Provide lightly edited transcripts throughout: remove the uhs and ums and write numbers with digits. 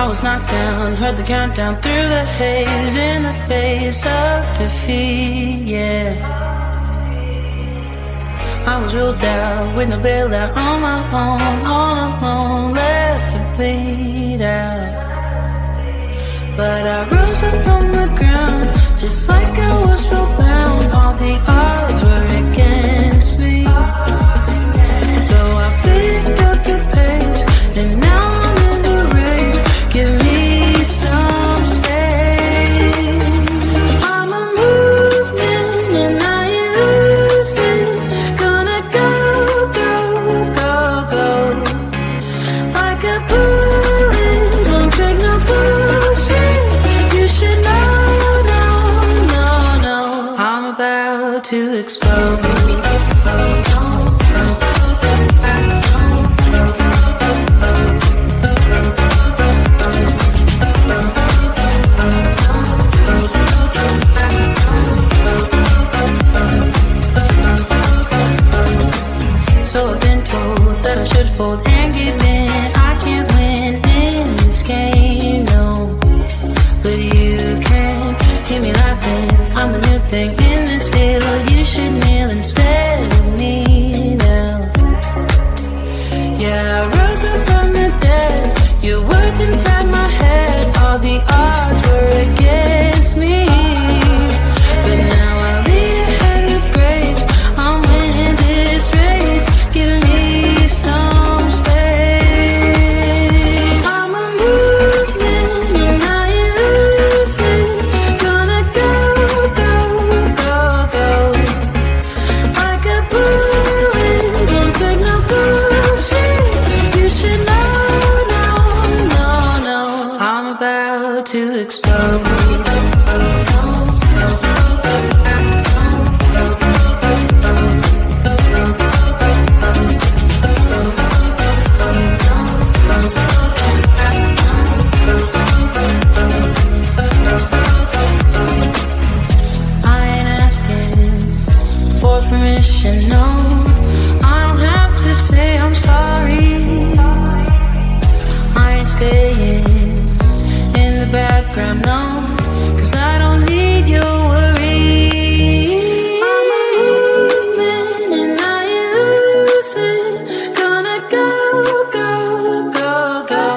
I was knocked down, heard the countdown through the haze, in the face of defeat, yeah. I was ruled out, with no bailout, on my own, all alone, left to bleed out. But I rose up from the ground, just like I was spellbound. All the odds were against me, so I picked up the pace, and now I'm in the race. Give me some space. I'm a movement and I ain't losing. Gonna go, go, go, go. Like a bullet, don't take no bullshit. You should know, no, no, no. I'm about to explode. So I've been told that I should fold and give in. I can't win in this game, no. But you can hear me laughing. I'm the new thing in this field. You should kneel instead of me now. Yeah, I rose up from the dead. Your words inside my head. All the odds were against me, but now I'll lead ahead with grace. I'm winning this race. Give me some space. I'm a movement and I ain't losing. Gonna go, go, go, go. Like a bullet, don't take no bullshit. You should know, no, no, no. I'm about to explode. Permission, no, I don't have to say I'm sorry. I ain't staying in the background, no, 'cause I don't need your worry. I'm a movement and I ain't losing. Gonna go, go, go, go.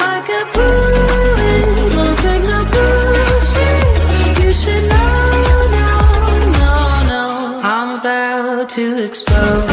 Like a bullet, won't take no bullshit. You should know. I'm about to explode.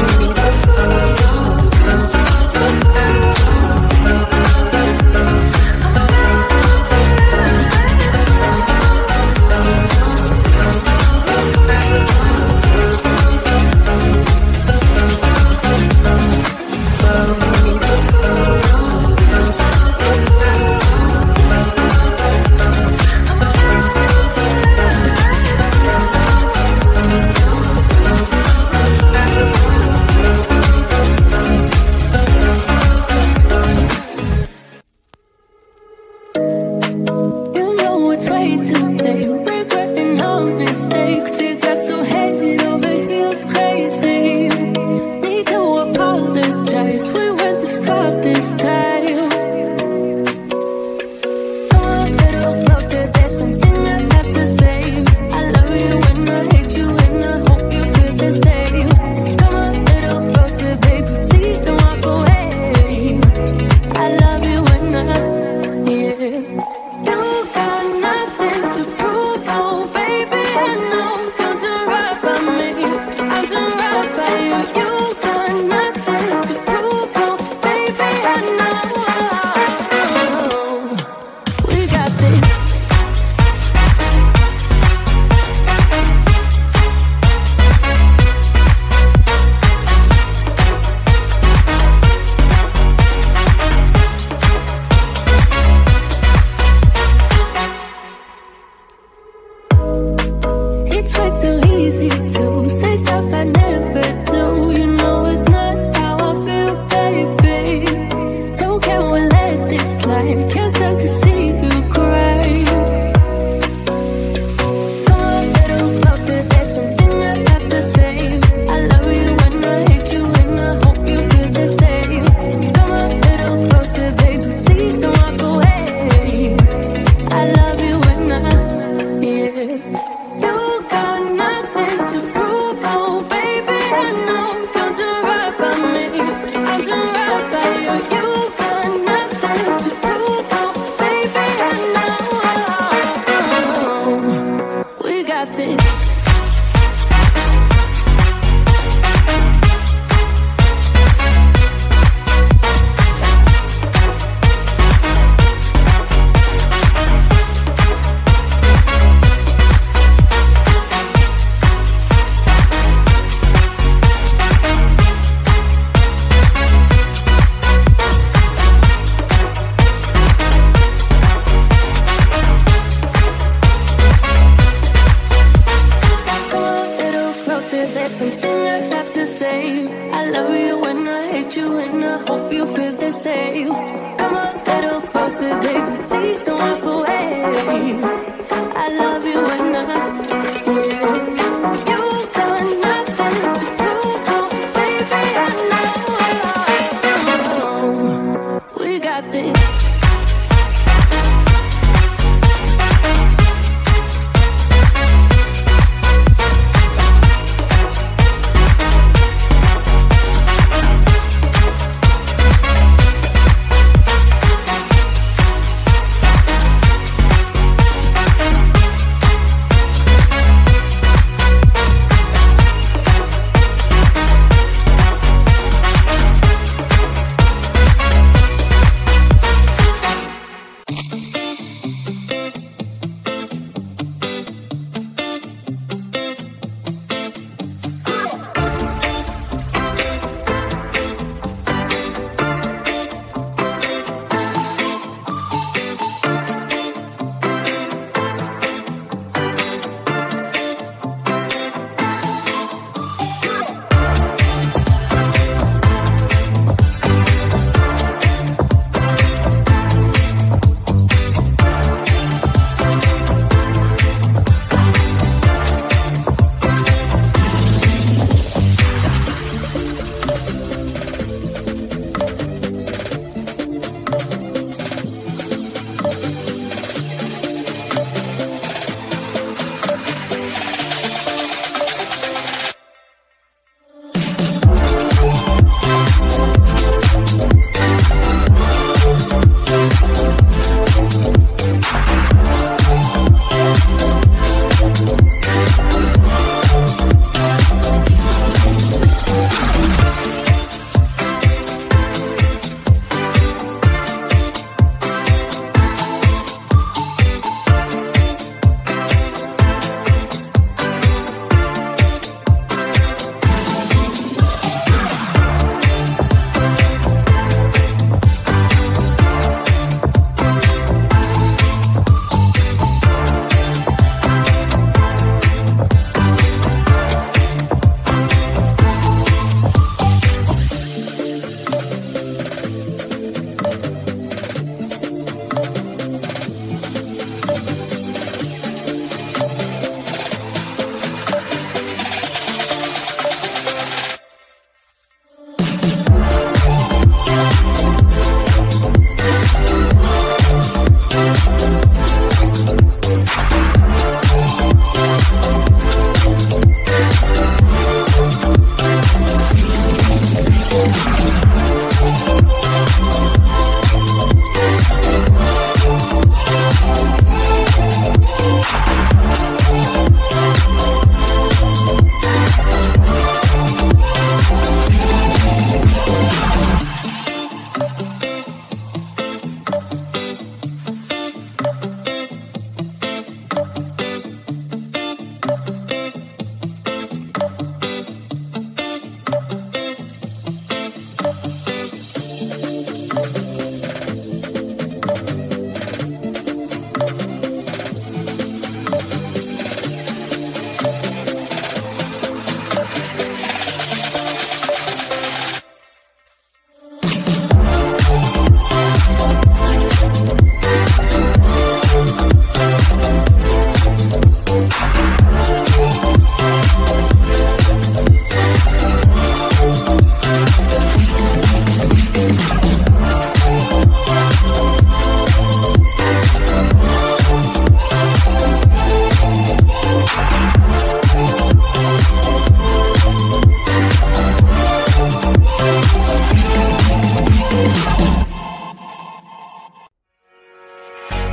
this.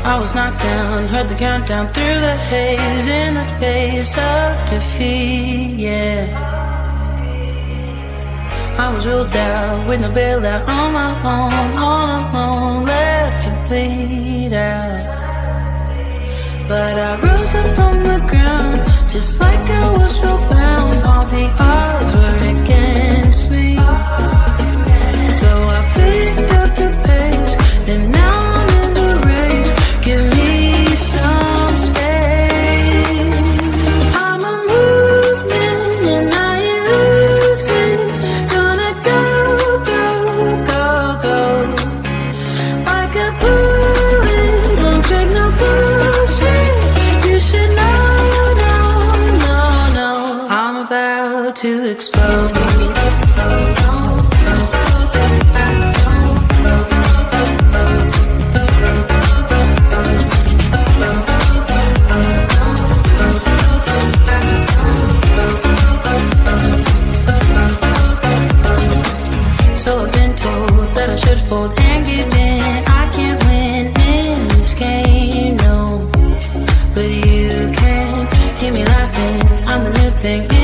I was knocked down, heard the countdown through the haze in the face of defeat, yeah. I was ruled out with no bailout, on my own, all alone, left to bleed out. But I rose up from the ground, just like I was spellbound. All the odds were against me, so I picked up the pace, and now I'm in the race. Give me some space. I'm a movement and I ain't losing. Gonna go, go, go, go. Like a bullet, won't take no bullshit. You should know, no. I'm about to explode. So I've been told that I should fold and give in. I can't win in this game, no. But you can hear me laughing. I'm the new thing.